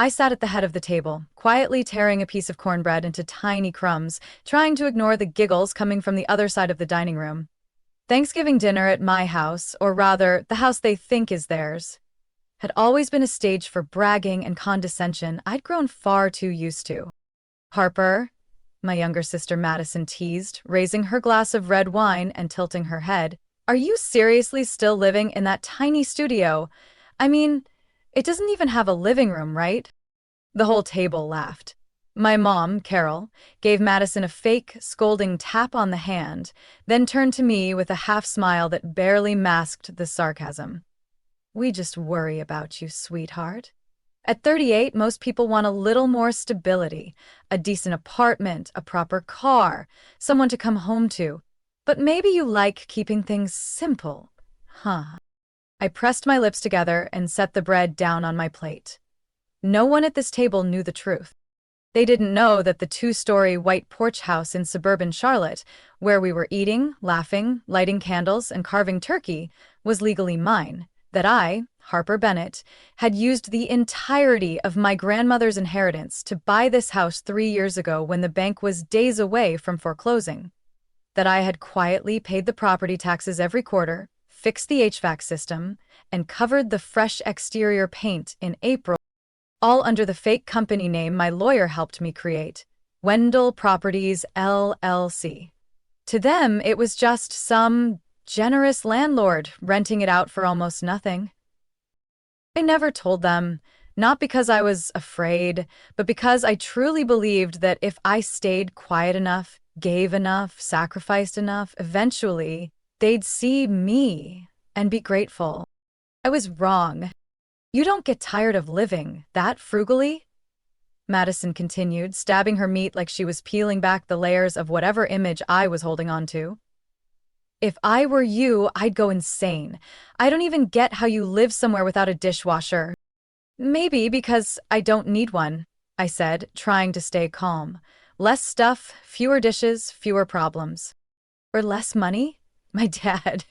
I sat at the head of the table, quietly tearing a piece of cornbread into tiny crumbs, trying to ignore the giggles coming from the other side of the dining room. Thanksgiving dinner at my house, or rather, the house they think is theirs, had always been a stage for bragging and condescension I'd grown far too used to. Harper, my younger sister Madison teased, raising her glass of red wine and tilting her head. Are you seriously still living in that tiny studio? I mean, it doesn't even have a living room, right? The whole table laughed. My mom, Carol, gave Madison a fake, scolding tap on the hand, then turned to me with a half-smile that barely masked the sarcasm. We just worry about you, sweetheart. At 38, most people want a little more stability, a decent apartment, a proper car, someone to come home to. But maybe you like keeping things simple, huh? I pressed my lips together and set the bread down on my plate. No one at this table knew the truth. They didn't know that the two-story white porch house in suburban Charlotte, where we were eating, laughing, lighting candles, and carving turkey, was legally mine, that I, Harper Bennett, had used the entirety of my grandmother's inheritance to buy this house 3 years ago when the bank was days away from foreclosing, that I had quietly paid the property taxes every quarter, fixed the HVAC system, and covered the fresh exterior paint in April, all under the fake company name my lawyer helped me create, Wendell Properties, LLC. To them, it was just some generous landlord renting it out for almost nothing. I never told them, not because I was afraid, but because I truly believed that if I stayed quiet enough, gave enough, sacrificed enough, eventually they'd see me and be grateful. I was wrong. You don't get tired of living that frugally? Madison continued, stabbing her meat like she was peeling back the layers of whatever image I was holding on to. If I were you, I'd go insane. I don't even get how you live somewhere without a dishwasher. Maybe because I don't need one, I said, trying to stay calm. Less stuff, fewer dishes, fewer problems. Or less money? My dad,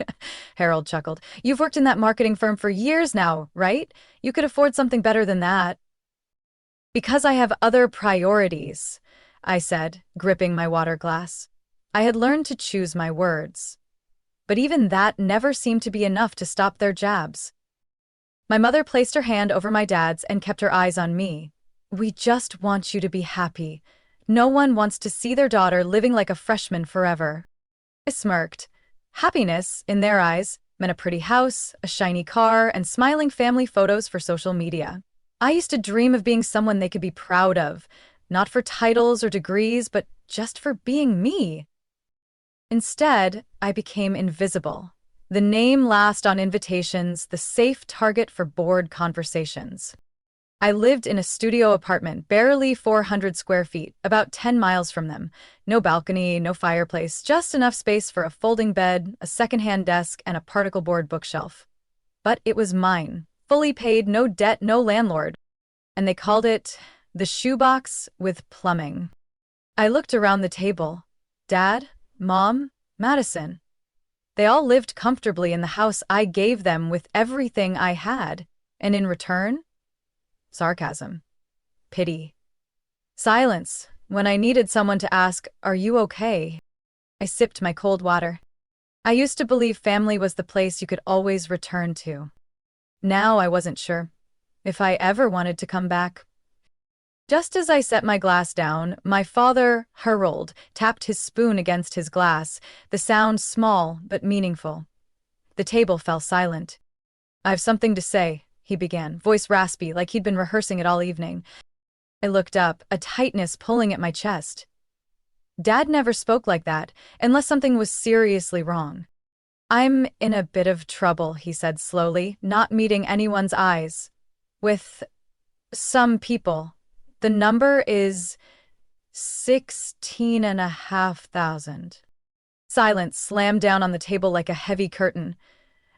Harold chuckled. You've worked in that marketing firm for years now, right? You could afford something better than that. Because I have other priorities, I said, gripping my water glass. I had learned to choose my words. But even that never seemed to be enough to stop their jabs. My mother placed her hand over my dad's and kept her eyes on me. We just want you to be happy. No one wants to see their daughter living like a freshman forever. I smirked. Happiness, in their eyes, meant a pretty house, a shiny car, and smiling family photos for social media. I used to dream of being someone they could be proud of, not for titles or degrees, but just for being me. Instead, I became invisible. The name last on invitations, the safe target for bored conversations. I lived in a studio apartment, barely 400 square feet, about 10 miles from them. No balcony, no fireplace, just enough space for a folding bed, a secondhand desk, and a particle board bookshelf. But it was mine, fully paid, no debt, no landlord. And they called it the Shoebox with plumbing. I looked around the table. Dad, Mom, Madison. They all lived comfortably in the house I gave them with everything I had. And in return, sarcasm, pity, silence when I needed someone to ask, "Are you okay?" I sipped my cold water. I used to believe family was the place you could always return to. Now I wasn't sure if I ever wanted to come back. Just as I set my glass down, my father, Harold, tapped his spoon against his glass, the sound small but meaningful. The table fell silent. "I've something to say," he began, voice raspy like he'd been rehearsing it all evening. I looked up, a tightness pulling at my chest. Dad never spoke like that, unless something was seriously wrong. "I'm in a bit of trouble," he said slowly, not meeting anyone's eyes. "With some people. The number is 16,500. Silence slammed down on the table like a heavy curtain.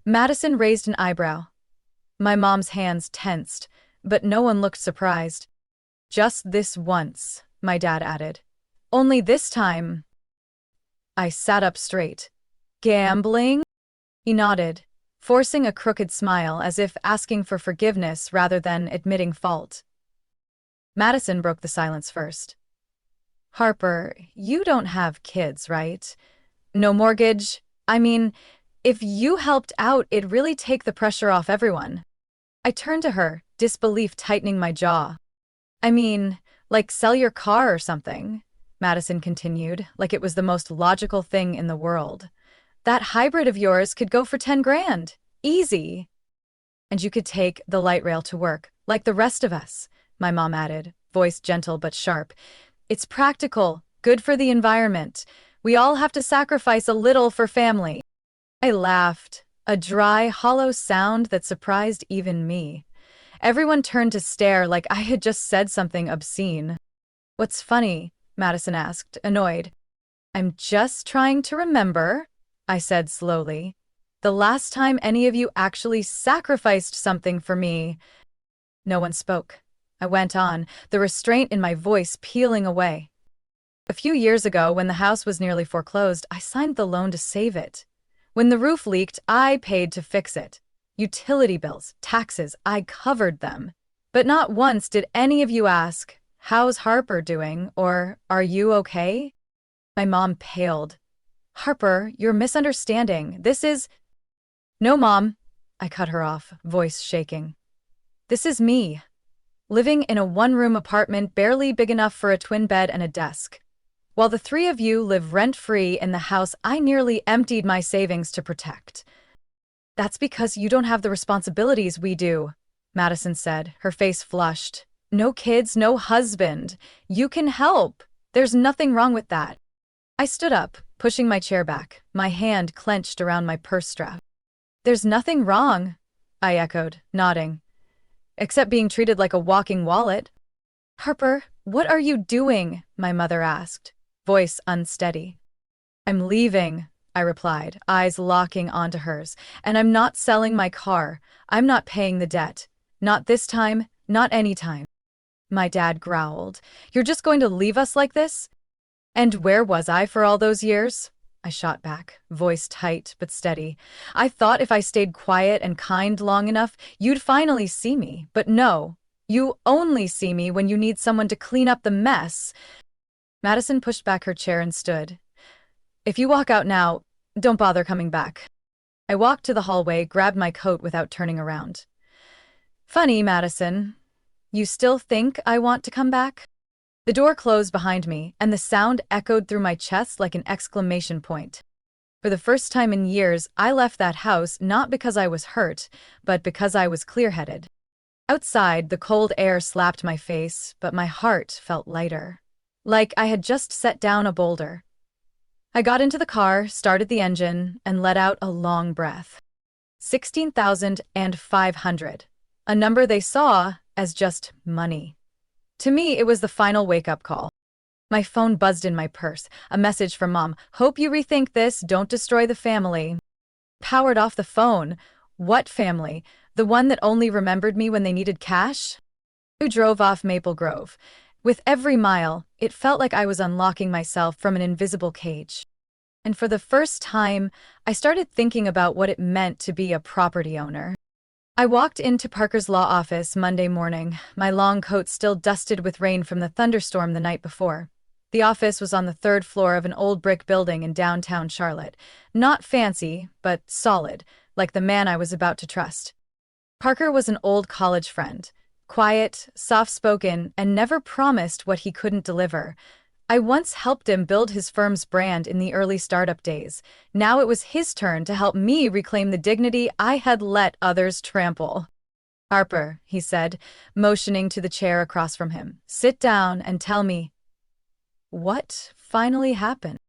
Madison raised an eyebrow. My mom's hands tensed, but no one looked surprised. "Just this once," my dad added. "Only this time." I sat up straight. "Gambling?" He nodded, forcing a crooked smile as if asking for forgiveness rather than admitting fault. Madison broke the silence first. Harper, you don't have kids, right? No mortgage? I mean, if you helped out, it'd really take the pressure off everyone. I turned to her, disbelief tightening my jaw. I mean, like sell your car or something, Madison continued, like it was the most logical thing in the world. That hybrid of yours could go for 10 grand. Easy. And you could take the light rail to work, like the rest of us, my mom added, voice gentle but sharp. It's practical, good for the environment. We all have to sacrifice a little for family. I laughed, a dry, hollow sound that surprised even me. Everyone turned to stare like I had just said something obscene. What's funny? Madison asked, annoyed. I'm just trying to remember, I said slowly. The last time any of you actually sacrificed something for me. No one spoke. I went on, the restraint in my voice peeling away. A few years ago, when the house was nearly foreclosed, I signed the loan to save it. When the roof leaked, I paid to fix it. Utility bills, taxes, I covered them. But not once did any of you ask, how's Harper doing, or are you okay? My mom paled. Harper, you're misunderstanding. This is… No, Mom, I cut her off, voice shaking. This is me, living in a one-room apartment barely big enough for a twin bed and a desk. While the three of you live rent-free in the house I nearly emptied my savings to protect. That's because you don't have the responsibilities we do, Madison said, her face flushed. No kids, no husband. You can help. There's nothing wrong with that. I stood up, pushing my chair back, my hand clenched around my purse strap. There's nothing wrong, I echoed, nodding. Except being treated like a walking wallet. Harper, what are you doing? My mother asked, voice unsteady. I'm leaving, I replied, eyes locking onto hers, and I'm not selling my car. I'm not paying the debt. Not this time, not any time. My dad growled. You're just going to leave us like this? And where was I for all those years? I shot back, voice tight but steady. I thought if I stayed quiet and kind long enough, you'd finally see me. But no, you only see me when you need someone to clean up the mess. Madison pushed back her chair and stood. If you walk out now, don't bother coming back. I walked to the hallway, grabbed my coat without turning around. Funny, Madison. You still think I want to come back? The door closed behind me, and the sound echoed through my chest like an exclamation point. For the first time in years, I left that house not because I was hurt, but because I was clear-headed. Outside, the cold air slapped my face, but my heart felt lighter. Like I had just set down a boulder. I got into the car, started the engine, and let out a long breath. 16,500. A number they saw as just money. To me, it was the final wake-up call. My phone buzzed in my purse, a message from Mom. Hope you rethink this, don't destroy the family. Powered off the phone. What family? The one that only remembered me when they needed cash? I drove off Maple Grove. With every mile, it felt like I was unlocking myself from an invisible cage. And for the first time, I started thinking about what it meant to be a property owner. I walked into Parker's law office Monday morning, my long coat still dusted with rain from the thunderstorm the night before. The office was on the third floor of an old brick building in downtown Charlotte. Not fancy, but solid, like the man I was about to trust. Parker was an old college friend, quiet, soft-spoken, and never promised what he couldn't deliver. I once helped him build his firm's brand in the early startup days. Now it was his turn to help me reclaim the dignity I had let others trample. Harper, he said, motioning to the chair across from him. Sit down and tell me. What finally happened?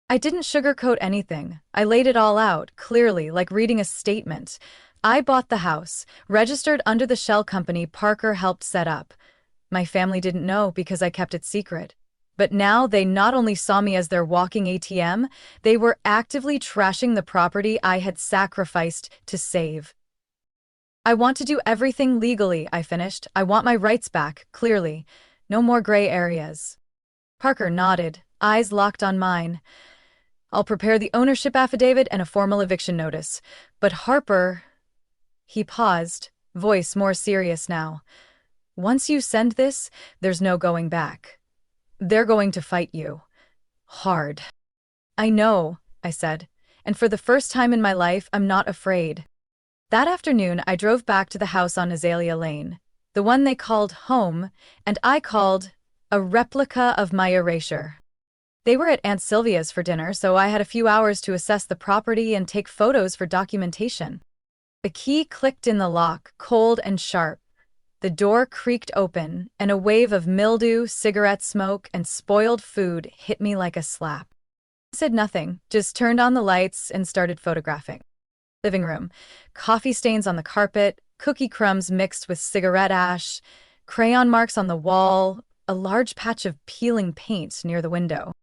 I didn't sugarcoat anything. I laid it all out, clearly, like reading a statement. I bought the house, registered under the shell company Parker helped set up. My family didn't know because I kept it secret. But now they not only saw me as their walking ATM, they were actively trashing the property I had sacrificed to save. I want to do everything legally, I finished. I want my rights back, clearly. No more gray areas. Parker nodded, eyes locked on mine. I'll prepare the ownership affidavit and a formal eviction notice. But Harper… He paused, voice more serious now. Once you send this, there's no going back. They're going to fight you. Hard. I know, I said, and for the first time in my life, I'm not afraid. That afternoon, I drove back to the house on Azalea Lane, the one they called home, and I called a replica of my erasure. They were at Aunt Sylvia's for dinner, so I had a few hours to assess the property and take photos for documentation. The key clicked in the lock, cold and sharp. The door creaked open, and a wave of mildew, cigarette smoke, and spoiled food hit me like a slap. I said nothing, just turned on the lights and started photographing. Living room, coffee stains on the carpet, cookie crumbs mixed with cigarette ash, crayon marks on the wall, a large patch of peeling paint near the window.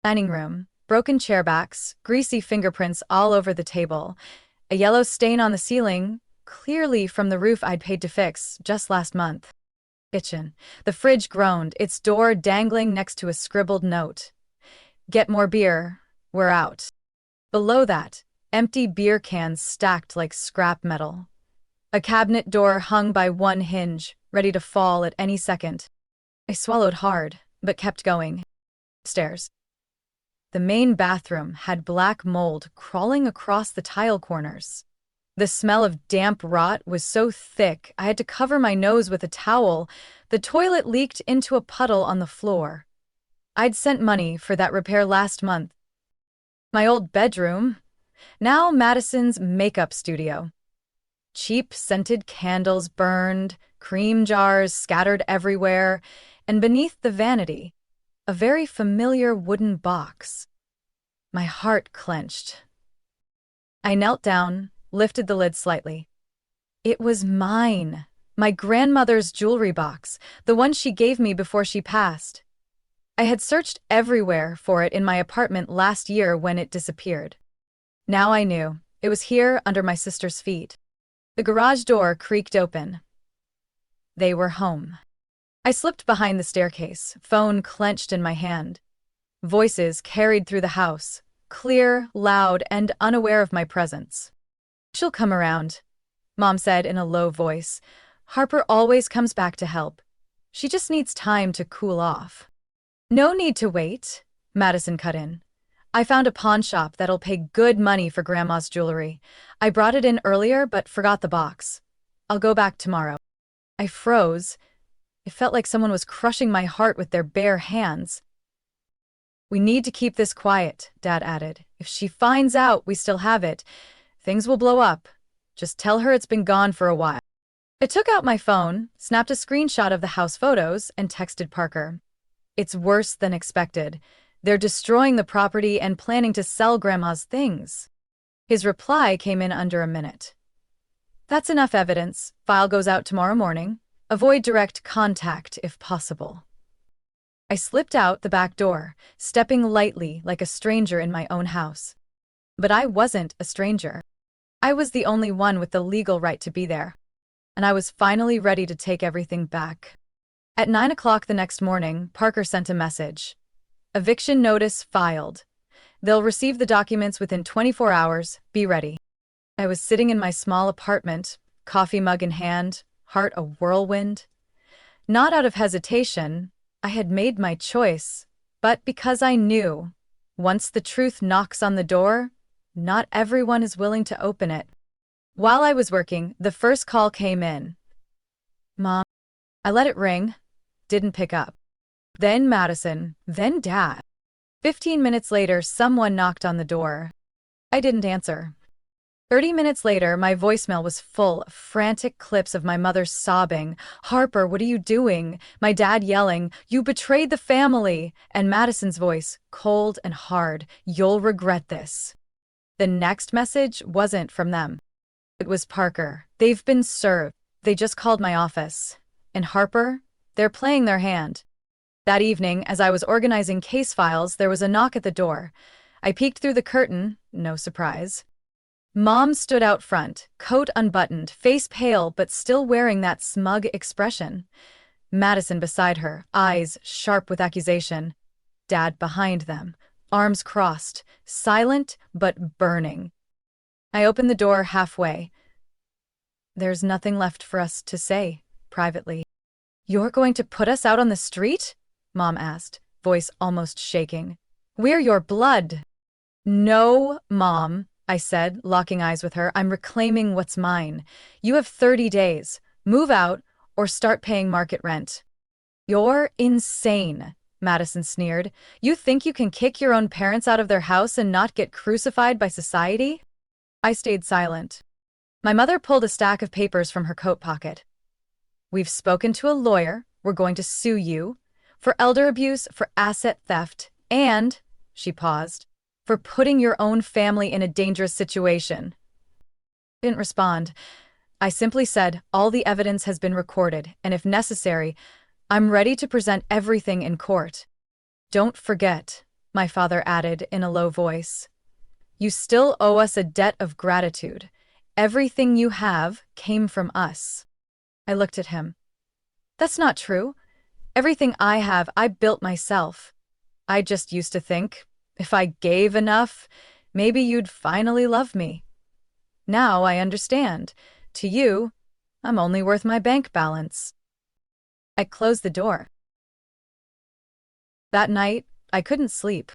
Dining room, broken chair backs, greasy fingerprints all over the table, a yellow stain on the ceiling, clearly from the roof I'd paid to fix just last month. Kitchen, the fridge groaned, its door dangling next to a scribbled note. Get more beer, we're out. Below that, empty beer cans stacked like scrap metal. A cabinet door hung by one hinge, ready to fall at any second. I swallowed hard, but kept going. Upstairs. The main bathroom had black mold crawling across the tile corners. The smell of damp rot was so thick I had to cover my nose with a towel. The toilet leaked into a puddle on the floor. I'd sent money for that repair last month. My old bedroom, now Madison's makeup studio. Cheap scented candles burned, cream jars scattered everywhere, and beneath the vanity, a very familiar wooden box. My heart clenched. I knelt down, lifted the lid slightly. It was mine, my grandmother's jewelry box, the one she gave me before she passed. I had searched everywhere for it in my apartment last year when it disappeared. Now I knew. It was here under my sister's feet. The garage door creaked open. They were home. I slipped behind the staircase, phone clenched in my hand. Voices carried through the house, clear, loud, and unaware of my presence. She'll come around, Mom said in a low voice. Harper always comes back to help. She just needs time to cool off. No need to wait, Madison cut in. I found a pawn shop that'll pay good money for Grandma's jewelry. I brought it in earlier but forgot the box. I'll go back tomorrow. I froze. It felt like someone was crushing my heart with their bare hands. We need to keep this quiet, Dad added. If she finds out we still have it, things will blow up. Just tell her it's been gone for a while. I took out my phone, snapped a screenshot of the house photos, and texted Parker. It's worse than expected. They're destroying the property and planning to sell Grandma's things. His reply came in under a minute. That's enough evidence. File goes out tomorrow morning. Avoid direct contact if possible. I slipped out the back door, stepping lightly like a stranger in my own house. But I wasn't a stranger. I was the only one with the legal right to be there. And I was finally ready to take everything back. At 9 o'clock the next morning, Parker sent a message. Eviction notice filed. They'll receive the documents within 24 hours. Be ready. I was sitting in my small apartment, coffee mug in hand, heart a whirlwind. Not out of hesitation, I had made my choice, but because I knew, once the truth knocks on the door, not everyone is willing to open it. While I was working, the first call came in. Mom. I let it ring. Didn't pick up. Then Madison, then Dad. 15 minutes later, someone knocked on the door. I didn't answer. 30 minutes later, my voicemail was full of frantic clips of my mother sobbing, Harper, what are you doing? My dad yelling, you betrayed the family, and Madison's voice, cold and hard, you'll regret this. The next message wasn't from them. It was Parker. They've been served. They just called my office. And Harper, they're playing their hand. That evening, as I was organizing case files, there was a knock at the door. I peeked through the curtain, no surprise. Mom stood out front, coat unbuttoned, face pale but still wearing that smug expression. Madison beside her, eyes sharp with accusation. Dad behind them, arms crossed, silent but burning. I opened the door halfway. There's nothing left for us to say, privately. You're going to put us out on the street? Mom asked, voice almost shaking. We're your blood. No, Mom, I said, locking eyes with her. I'm reclaiming what's mine. You have 30 days. Move out or start paying market rent. You're insane, Madison sneered. You think you can kick your own parents out of their house and not get crucified by society? I stayed silent. My mother pulled a stack of papers from her coat pocket. We've spoken to a lawyer. We're going to sue you for elder abuse, for asset theft, and, she paused, for putting your own family in a dangerous situation. I didn't respond. I simply said, all the evidence has been recorded, and if necessary, I'm ready to present everything in court. Don't forget, my father added in a low voice. You still owe us a debt of gratitude. Everything you have came from us. I looked at him. That's not true. Everything I have, I built myself. I just used to think, if I gave enough, maybe you'd finally love me. Now I understand. To you, I'm only worth my bank balance. I closed the door. That night, I couldn't sleep.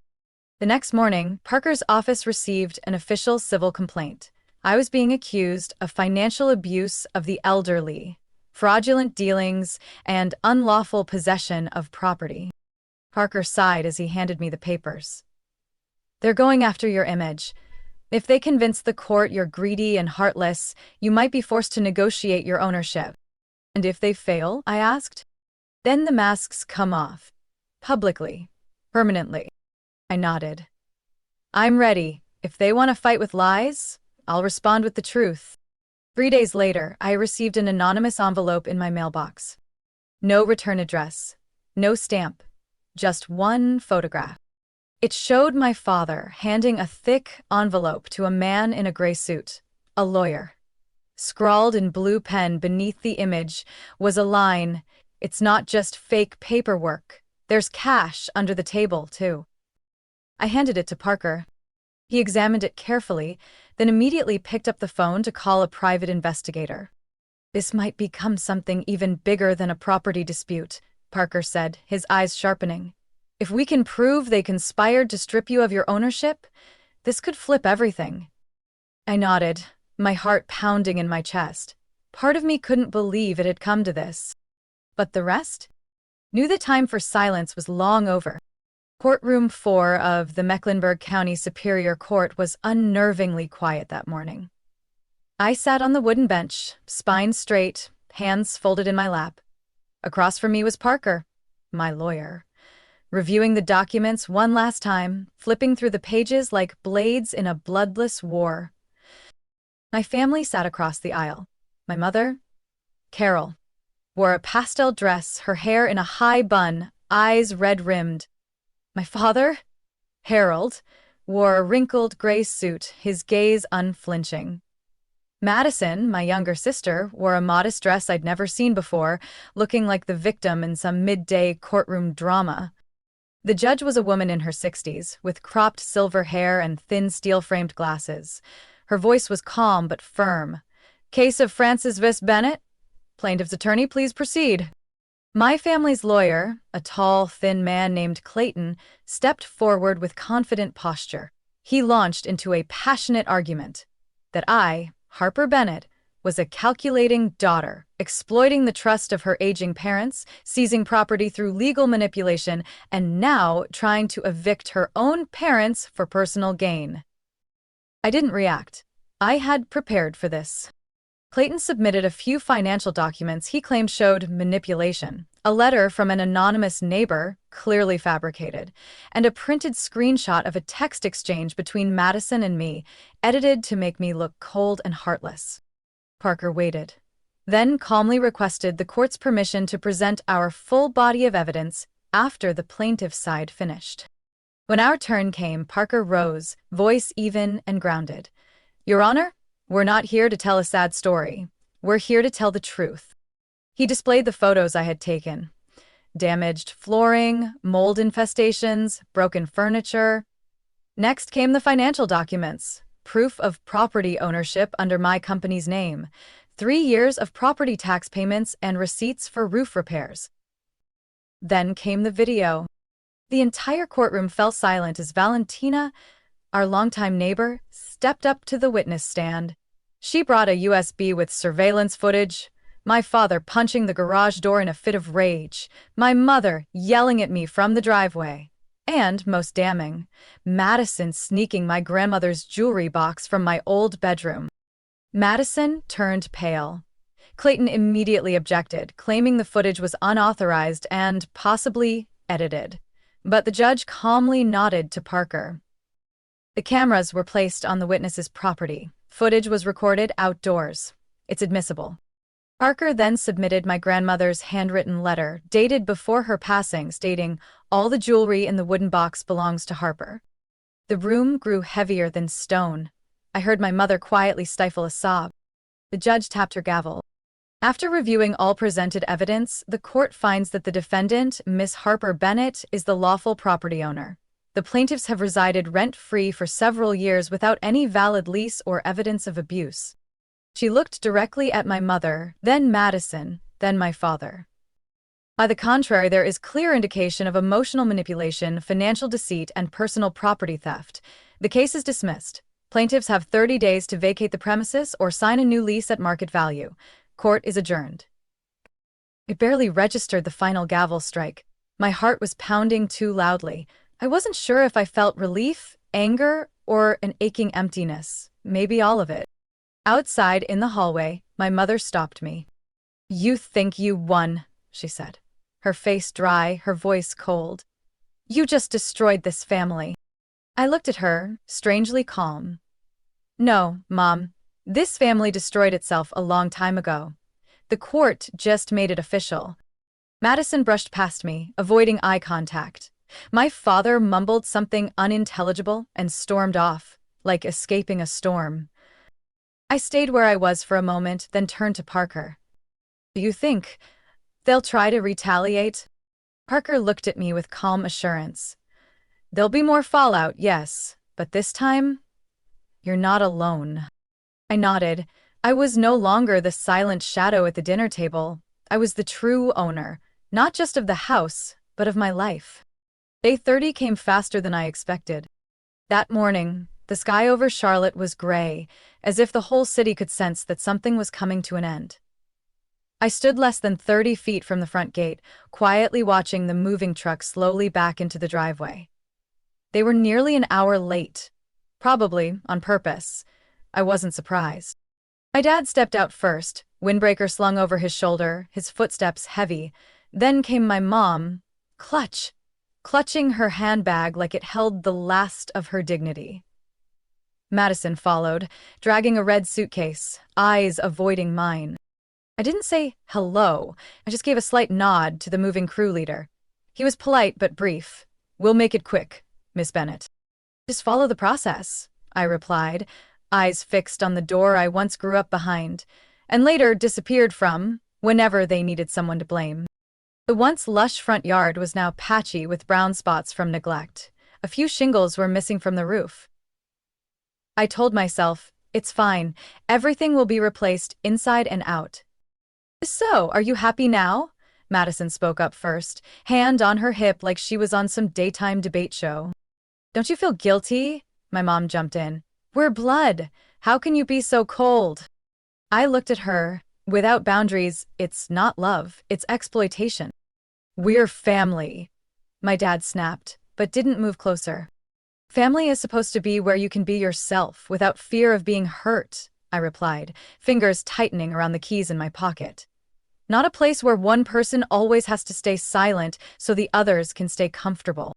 The next morning, Parker's office received an official civil complaint. I was being accused of financial abuse of the elderly, fraudulent dealings, and unlawful possession of property. Parker sighed as he handed me the papers. They're going after your image. If they convince the court you're greedy and heartless, you might be forced to negotiate your ownership. And if they fail, I asked? Then the masks come off. Publicly. Permanently. I nodded. I'm ready. If they want to fight with lies, I'll respond with the truth. 3 days later, I received an anonymous envelope in my mailbox. No return address. No stamp. Just one photograph. It showed my father handing a thick envelope to a man in a gray suit, a lawyer. Scrawled in blue pen beneath the image was a line, "It's not just fake paperwork. There's cash under the table, too." I handed it to Parker. He examined it carefully, then immediately picked up the phone to call a private investigator. This might become something even bigger than a property dispute, Parker said, his eyes sharpening. If we can prove they conspired to strip you of your ownership, this could flip everything. I nodded, my heart pounding in my chest. Part of me couldn't believe it had come to this. But the rest? Knew the time for silence was long over. Courtroom 4 of the Mecklenburg County Superior Court was unnervingly quiet that morning. I sat on the wooden bench, spine straight, hands folded in my lap. Across from me was Parker, my lawyer, reviewing the documents one last time, flipping through the pages like blades in a bloodless war. My family sat across the aisle. My mother, Carol, wore a pastel dress, her hair in a high bun, eyes red-rimmed. My father, Harold, wore a wrinkled gray suit, his gaze unflinching. Madison, my younger sister, wore a modest dress I'd never seen before, looking like the victim in some midday courtroom drama. The judge was a woman in her 60s, with cropped silver hair and thin steel-framed glasses. Her voice was calm but firm. Case of Francis Viss Bennett? Plaintiff's attorney, please proceed. My family's lawyer, a tall, thin man named Clayton, stepped forward with confident posture. He launched into a passionate argument that I, Harper Bennett, was a calculating daughter, exploiting the trust of her aging parents, seizing property through legal manipulation, and now trying to evict her own parents for personal gain. I didn't react. I had prepared for this. Clayton submitted a few financial documents he claimed showed manipulation, a letter from an anonymous neighbor, clearly fabricated, and a printed screenshot of a text exchange between Madison and me, edited to make me look cold and heartless. Parker waited, then calmly requested the court's permission to present our full body of evidence after the plaintiff's side finished. When our turn came, Parker rose, voice even and grounded. Your Honor, we're not here to tell a sad story. We're here to tell the truth. He displayed the photos I had taken. Damaged flooring, mold infestations, broken furniture. Next came the financial documents, proof of property ownership under my company's name, 3 years of property tax payments and receipts for roof repairs. Then came the video. The entire courtroom fell silent as Valentina, our longtime neighbor, stepped up to the witness stand. She brought a USB with surveillance footage, my father punching the garage door in a fit of rage, my mother yelling at me from the driveway, and, most damning, Madison sneaking my grandmother's jewelry box from my old bedroom. Madison turned pale. Clayton immediately objected, claiming the footage was unauthorized and possibly edited. But the judge calmly nodded to Parker. The cameras were placed on the witness's property. Footage was recorded outdoors. It's admissible. Parker then submitted my grandmother's handwritten letter, dated before her passing, stating, "All the jewelry in the wooden box belongs to Harper." The room grew heavier than stone. I heard my mother quietly stifle a sob. The judge tapped her gavel. After reviewing all presented evidence, the court finds that the defendant, Miss Harper Bennett, is the lawful property owner. The plaintiffs have resided rent-free for several years without any valid lease or evidence of abuse. She looked directly at my mother, then Madison, then my father. By the contrary, there is clear indication of emotional manipulation, financial deceit, and personal property theft. The case is dismissed. Plaintiffs have 30 days to vacate the premises or sign a new lease at market value. Court is adjourned. I barely registered the final gavel strike. My heart was pounding too loudly. I wasn't sure if I felt relief, anger, or an aching emptiness. Maybe all of it. Outside in the hallway, my mother stopped me. "You think you won," she said. Her face dry, her voice cold. "You just destroyed this family." I looked at her, strangely calm. "No, Mom. This family destroyed itself a long time ago. The court just made it official." Madison brushed past me, avoiding eye contact. My father mumbled something unintelligible and stormed off, like escaping a storm. I stayed where I was for a moment, then turned to Parker. "Do you think they'll try to retaliate?" Parker looked at me with calm assurance. "There'll be more fallout, yes, but this time, you're not alone." I nodded. I was no longer the silent shadow at the dinner table. I was the true owner, not just of the house, but of my life. Day 30 came faster than I expected. That morning, the sky over Charlotte was gray, as if the whole city could sense that something was coming to an end. I stood less than 30 feet from the front gate, quietly watching the moving truck slowly back into the driveway. They were nearly an hour late, probably on purpose. I wasn't surprised. My dad stepped out first, windbreaker slung over his shoulder, his footsteps heavy. Then came my mom, clutching her handbag like it held the last of her dignity. Madison followed, dragging a red suitcase, eyes avoiding mine. I didn't say hello, I just gave a slight nod to the moving crew leader. He was polite but brief. "We'll make it quick, Miss Bennett." "Just follow the process," I replied, eyes fixed on the door I once grew up behind, and later disappeared from whenever they needed someone to blame. The once lush front yard was now patchy with brown spots from neglect. A few shingles were missing from the roof. I told myself, "It's fine, everything will be replaced inside and out." "So, are you happy now?" Madison spoke up first, hand on her hip like she was on some daytime debate show. "Don't you feel guilty?" My mom jumped in. "We're blood. How can you be so cold?" I looked at her. Without boundaries, it's not love, it's exploitation. "We're family," my dad snapped, but didn't move closer. "Family is supposed to be where you can be yourself without fear of being hurt," I replied, fingers tightening around the keys in my pocket. "Not a place where one person always has to stay silent so the others can stay comfortable."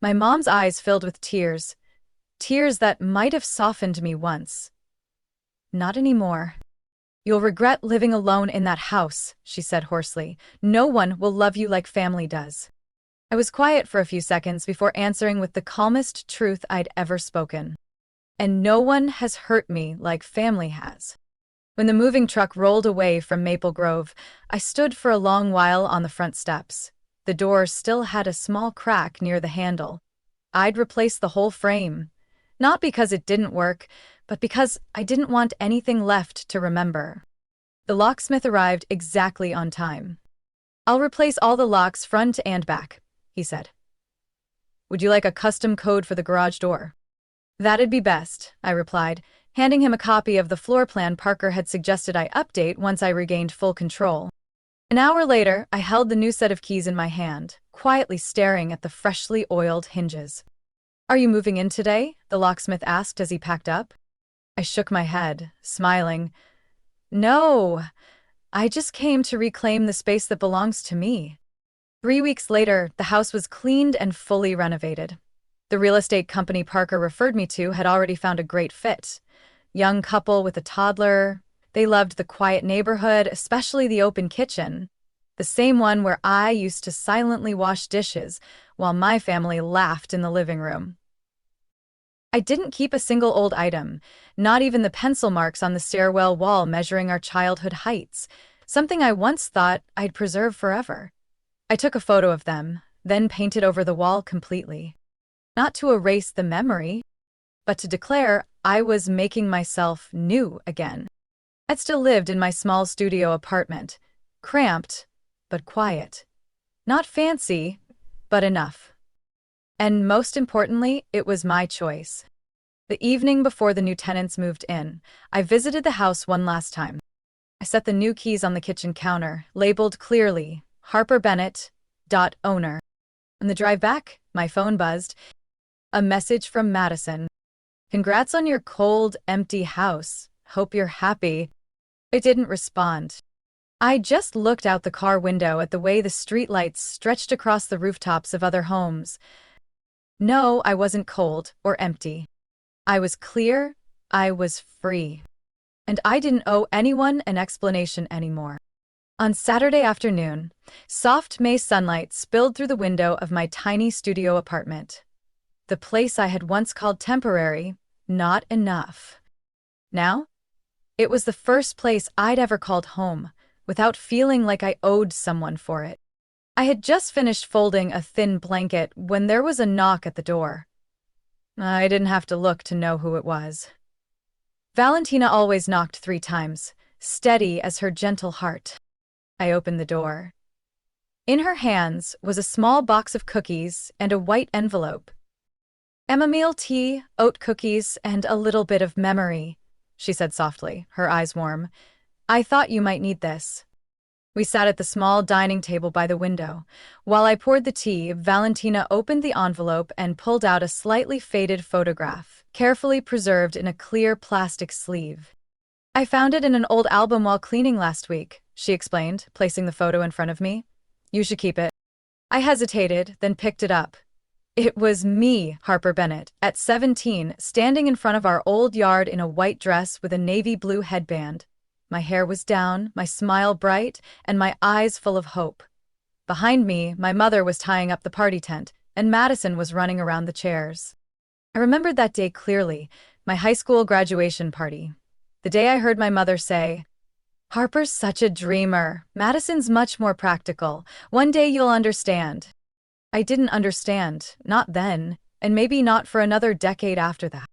My mom's eyes filled with tears that might have softened me once. "Not anymore. You'll regret living alone in that house," she said hoarsely. "No one will love you like family does." I was quiet for a few seconds before answering with the calmest truth I'd ever spoken. "And no one has hurt me like family has." When the moving truck rolled away from Maple Grove, I stood for a long while on the front steps. The door still had a small crack near the handle. I'd replace the whole frame. Not because it didn't work, but because I didn't want anything left to remember. The locksmith arrived exactly on time. "I'll replace all the locks front and back," he said. "Would you like a custom code for the garage door?" "That'd be best," I replied, handing him a copy of the floor plan Parker had suggested I update once I regained full control. An hour later, I held the new set of keys in my hand, quietly staring at the freshly oiled hinges. "Are you moving in today?" the locksmith asked as he packed up. I shook my head, smiling. "No, I just came to reclaim the space that belongs to me." 3 weeks later, the house was cleaned and fully renovated. The real estate company Parker referred me to had already found a great fit. Young couple with a toddler. They loved the quiet neighborhood, especially the open kitchen. The same one where I used to silently wash dishes while my family laughed in the living room. I didn't keep a single old item, not even the pencil marks on the stairwell wall measuring our childhood heights, something I once thought I'd preserve forever. I took a photo of them, then painted over the wall completely. Not to erase the memory, but to declare I was making myself new again. I'd still lived in my small studio apartment, cramped, but quiet. Not fancy, but enough. And most importantly, it was my choice. The evening before the new tenants moved in, I visited the house one last time. I set the new keys on the kitchen counter, labeled clearly, Harper Bennett, owner. On the drive back, my phone buzzed. A message from Madison. "Congrats on your cold, empty house. Hope you're happy." I didn't respond. I just looked out the car window at the way the streetlights stretched across the rooftops of other homes. No, I wasn't cold or empty. I was clear, I was free. And I didn't owe anyone an explanation anymore. On Saturday afternoon, soft May sunlight spilled through the window of my tiny studio apartment. The place I had once called temporary, not enough. Now, it was the first place I'd ever called home, without feeling like I owed someone for it. I had just finished folding a thin blanket when there was a knock at the door. I didn't have to look to know who it was. Valentina always knocked 3 times, steady as her gentle heart. I opened the door. In her hands was a small box of cookies and a white envelope. "Chamomile tea, oat cookies, and a little bit of memory," she said softly, her eyes warm. "I thought you might need this." We sat at the small dining table by the window. While I poured the tea, Valentina opened the envelope and pulled out a slightly faded photograph, carefully preserved in a clear plastic sleeve. "I found it in an old album while cleaning last week," she explained, placing the photo in front of me. "You should keep it." I hesitated, then picked it up. It was me, Harper Bennett, at 17, standing in front of our old yard in a white dress with a navy blue headband. My hair was down, my smile bright, and my eyes full of hope. Behind me, my mother was tying up the party tent, and Madison was running around the chairs. I remembered that day clearly, my high school graduation party. The day I heard my mother say, "Harper's such a dreamer. Madison's much more practical. One day you'll understand." I didn't understand, not then, and maybe not for another decade after that.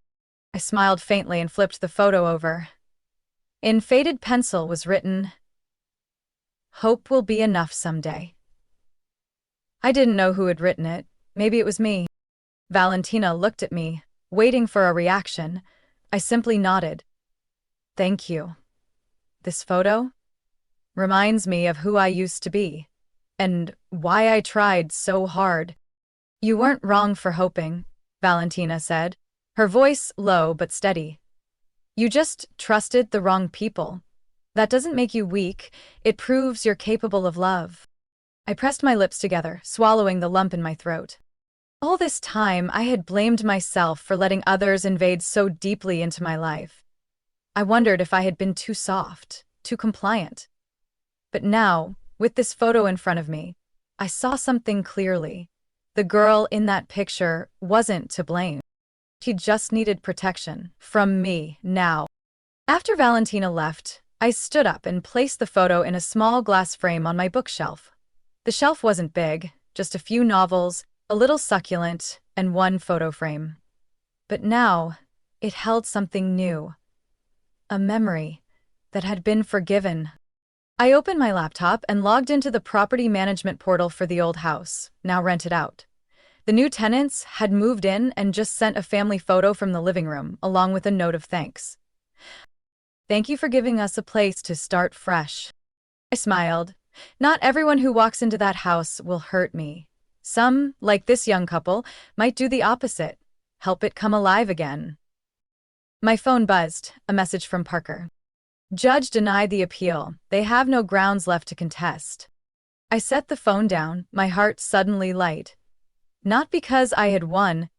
I smiled faintly and flipped the photo over. In faded pencil was written, "Hope will be enough someday." I didn't know who had written it. Maybe it was me. Valentina looked at me, waiting for a reaction. I simply nodded. "Thank you. This photo reminds me of who I used to be, and why I tried so hard." "You weren't wrong for hoping," Valentina said, her voice low but steady. "You just trusted the wrong people. That doesn't make you weak, it proves you're capable of love." I pressed my lips together, swallowing the lump in my throat. All this time, I had blamed myself for letting others invade so deeply into my life. I wondered if I had been too soft, too compliant. But now, with this photo in front of me, I saw something clearly. The girl in that picture wasn't to blame. She just needed protection from me now. After Valentina left, I stood up and placed the photo in a small glass frame on my bookshelf. The shelf wasn't big, just a few novels, a little succulent, and one photo frame. But now, it held something new. A memory that had been forgiven. I opened my laptop and logged into the property management portal for the old house, now rented out. The new tenants had moved in and just sent a family photo from the living room, along with a note of thanks. "Thank you for giving us a place to start fresh." I smiled. Not everyone who walks into that house will hurt me. Some, like this young couple, might do the opposite, help it come alive again. My phone buzzed, a message from Parker. "Judge denied the appeal. They have no grounds left to contest." I set the phone down, my heart suddenly light. Not because I had won,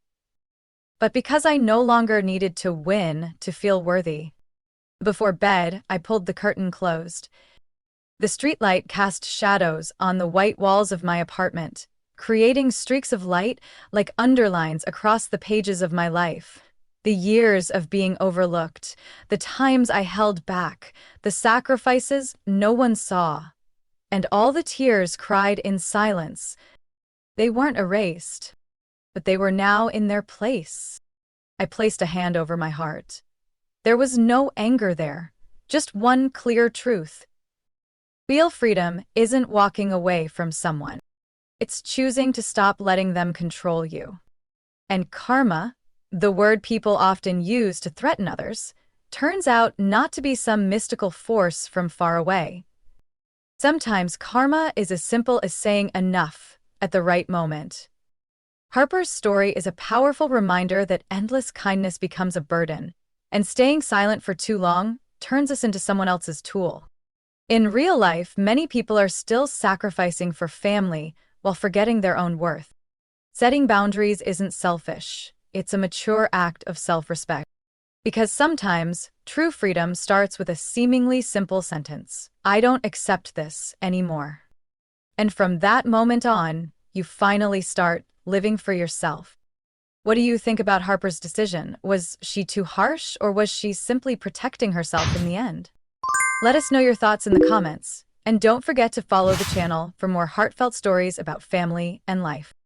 but because I no longer needed to win to feel worthy. Before bed, I pulled the curtain closed. The streetlight cast shadows on the white walls of my apartment, creating streaks of light like underlines across the pages of my life. The years of being overlooked, the times I held back, the sacrifices no one saw, and all the tears cried in silence. They weren't erased, but they were now in their place. I placed a hand over my heart. There was no anger there, just one clear truth. Real freedom isn't walking away from someone. It's choosing to stop letting them control you. And karma, the word people often use to threaten others, turns out not to be some mystical force from far away. Sometimes karma is as simple as saying enough at the right moment. Harper's story is a powerful reminder that endless kindness becomes a burden, and staying silent for too long turns us into someone else's tool. In real life, many people are still sacrificing for family while forgetting their own worth. Setting boundaries isn't selfish, it's a mature act of self-respect. Because sometimes, true freedom starts with a seemingly simple sentence: "I don't accept this anymore." And from that moment on, you finally start living for yourself. What do you think about Harper's decision? Was she too harsh, or was she simply protecting herself in the end? Let us know your thoughts in the comments, and don't forget to follow the channel for more heartfelt stories about family and life.